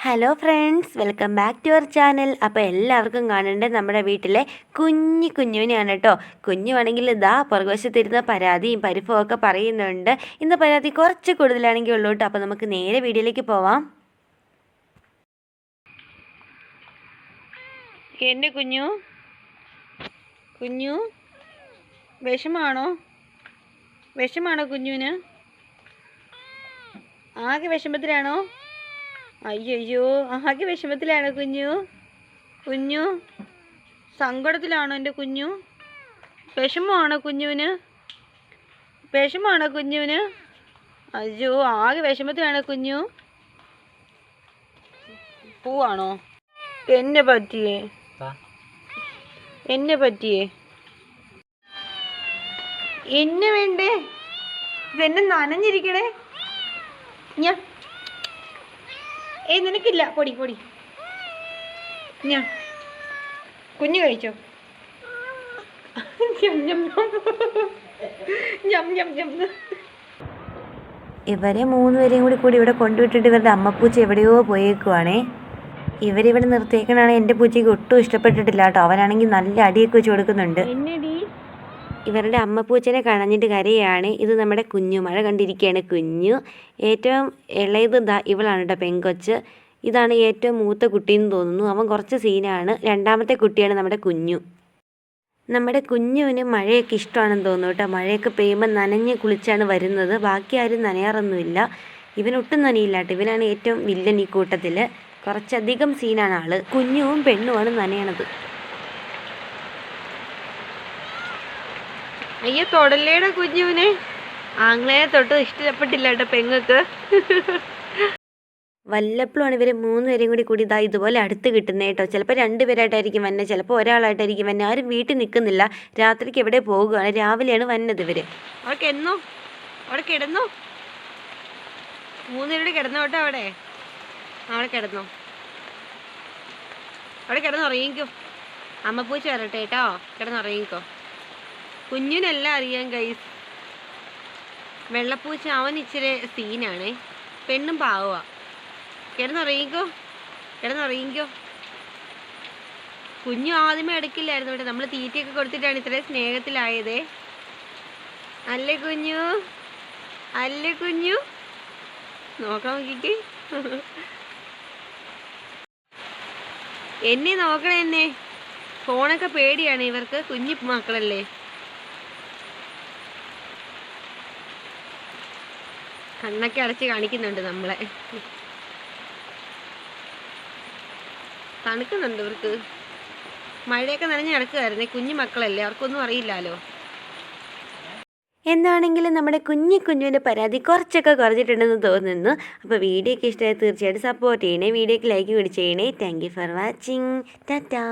Hello friends, welcome back to our channel. അപ്പോൾ എല്ലാവർക്കും കാണേണ്ടത് നമ്മുടെ വീട്ടിലെ കുഞ്ഞുവിനെയാണ് കേട്ടോ. കുഞ്ഞുവാണെങ്കിൽ ഇതാ പുറകുവശത്തിരുന്ന പരാതിയും പരിഭവം ഒക്കെ പറയുന്നുണ്ട്. ഇന്ന് പരാതി കുറച്ച് കൂടുതലാണെങ്കിൽ ഉള്ളൂ കേട്ടോ. അപ്പോൾ നമുക്ക് നേരെ വീഡിയോയിലേക്ക് പോവാം. എൻ്റെ കുഞ്ഞു വിഷമാണോ കുഞ്ഞുവിന്? ആകെ വിഷമത്തിലാണോ? അയ്യോ, ആകെ വിഷമത്തിലാണോ കുഞ്ഞു? സങ്കടത്തിലാണോ എൻ്റെ കുഞ്ഞു? വിഷമമാണോ കുഞ്ഞുവിന്? അയ്യോ, ആകെ വിഷമത്തിലാണോ കുഞ്ഞു? പൂവാണോ? എന്നെ പറ്റിയേ എന്നെ വേണ്ടേ? ഇതെന്നെ നനഞ്ഞിരിക്കണേ. നിനക്കില്ല. പൊടി കുഞ്ഞു കഴിച്ചോ? ഇവരെ മൂന്നുപേരെയും കൂടി ഇവിടെ കൊണ്ടുവിട്ടിട്ട് ഇവരുടെ അമ്മപ്പൂച്ച എവിടെയോ പോയേക്കുവാണേ. ഇവരിവിടെ നിർത്തിയേക്കണാണ് എൻ്റെ പൂച്ചയ്ക്ക് ഒട്ടും ഇഷ്ടപ്പെട്ടിട്ടില്ല കേട്ടോ. അവനാണെങ്കിൽ നല്ല അടിയൊക്കെ വെച്ച് കൊടുക്കുന്നുണ്ട്. ഇവരുടെ അമ്മപ്പൂച്ചനെ കളഞ്ഞിട്ട് കരയാണ്. ഇത് നമ്മുടെ കുഞ്ഞു. മഴ കണ്ടിരിക്കുകയാണ് കുഞ്ഞു. ഏറ്റവും ഇളയത് ഇവളാണ് കേട്ടോ, പെങ്കൊച്ച്. ഇതാണ് ഏറ്റവും മൂത്ത കുട്ടിയെന്ന് തോന്നുന്നു. അവൻ കുറച്ച് സീനാണ്. രണ്ടാമത്തെ കുട്ടിയാണ് നമ്മുടെ കുഞ്ഞു. നമ്മുടെ കുഞ്ഞുവിന് മഴയൊക്കെ ഇഷ്ടമാണെന്ന് തോന്നുന്നു കേട്ടോ. മഴയൊക്കെ പെയ്യുമ്പോൾ നനഞ്ഞ് കുളിച്ചാണ് വരുന്നത്. ബാക്കി ആരും നനയാറൊന്നുമില്ല. ഇവനൊട്ടും നനയില്ല കേട്ടോ. ഇവനാണ് ഏറ്റവും വില്ലൻ ഈ കൂട്ടത്തിൽ. കുറച്ചധികം സീനാണ് ആള്. കുഞ്ഞുവും പെണ്ണുമാണ് നനയണത്. അയ്യോ, തൊടല്ലേടെ കുഞ്ഞുവിനെ. ആങ്ങളെ തൊട്ട് ഇഷ്ടപ്പെട്ടില്ല കേട്ടോ പെങ്ങൾക്ക്. വല്ലപ്പോഴാണ് ഇവർ മൂന്നുപേരെയും കൂടി ഇതുപോലെ അടുത്ത് കിട്ടുന്നത് കേട്ടോ. ചിലപ്പോൾ രണ്ടുപേരായിട്ടായിരിക്കും വന്നത്, ചിലപ്പോൾ ഒരാളായിട്ടായിരിക്കും വന്നത്. ആരും വീട്ടിൽ നിൽക്കുന്നില്ല. രാത്രിക്ക് എവിടെ പോകുകയാണ്. രാവിലെയാണ് വന്നത് ഇവർ. അവിടെ കിടന്നോ മൂന്നുപേരുടെ കിടന്നോ കേട്ടോ. അവിടെ കിടന്നുറങ്ങിക്കോ. അമ്മപ്പൂച്ച വരട്ടെ കേട്ടോ. കിടന്നുറങ്ങിക്കോ. കുഞ്ഞിനെല്ലാം അറിയാം ഗൈസ്. വെള്ളപ്പൂച്ച അവൻ ഇച്ചിരി സീനാണേ. പെണ്ണും പാവുക. കിടന്നുറങ്ങിക്കോ. കുഞ്ഞു ആദ്യമേ എടുക്കില്ലായിരുന്നു കേട്ടോ. നമ്മൾ തീറ്റയൊക്കെ കൊടുത്തിട്ടാണ് ഇത്രയും സ്നേഹത്തിലായതേ. അല്ലേ കുഞ്ഞു? നോക്കാൻ നോക്കിക്ക്. എന്നെ നോക്കണേ. ഫോണൊക്കെ പേടിയാണ് ഇവർക്ക്. കുഞ്ഞു മക്കളല്ലേ. കണ്ണൊക്കെ അടച്ച് കാണിക്കുന്നുണ്ട് നമ്മളെ. തണുക്കുന്നുണ്ട് ഇവർക്ക്. മഴയൊക്കെ നനഞ്ഞ് നടക്കുമായിരുന്നേ. കുഞ്ഞു മക്കളല്ലേ, അവർക്കൊന്നും അറിയില്ലല്ലോ. എന്താണെങ്കിലും നമ്മുടെ കുഞ്ഞുവിൻ്റെ പരാതി കുറച്ചൊക്കെ കുറഞ്ഞിട്ടുണ്ടെന്ന് തോന്നുന്നു. അപ്പോൾ വീഡിയോ ഒക്കെ ഇഷ്ടമായി തീർച്ചയായിട്ടും സപ്പോർട്ട് ചെയ്യണേ. വീഡിയോക്ക് ലൈക്ക് കൂടി ചെയ്യണേ. Thank you for watching. Tata.